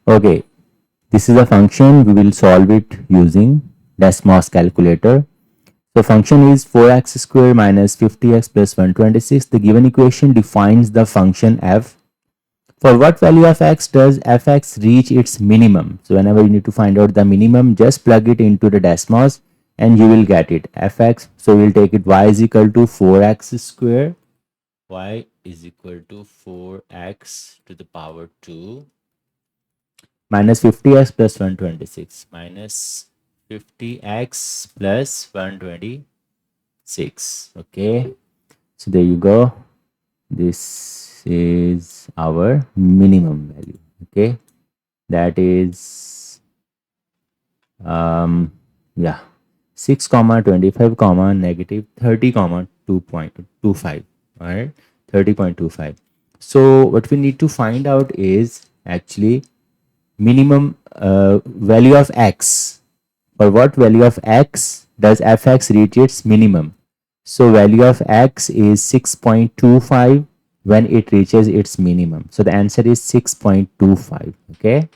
Okay, this is a function. We will solve it using Desmos calculator. So function is 4x squared minus 50x plus 126. The given equation defines the function f. For what value of x does fx reach its minimum? So whenever you need to find out the minimum, just plug it into the Desmos and you will get it. Fx, so we'll take it y is equal to 4x squared. Y is equal to 4x to the power 2 minus 50x plus 126 minus 50x plus 126. Okay, so there you go. This is our minimum value. Okay, that is yeah, 6 comma 25 comma negative 30 comma 2.25. All right, 30.25. So what we need to find out is actually minimum value of x. For what value of x does fx reach its minimum? So value of x is 6.25 when it reaches its minimum. So the answer is 6.25. Okay.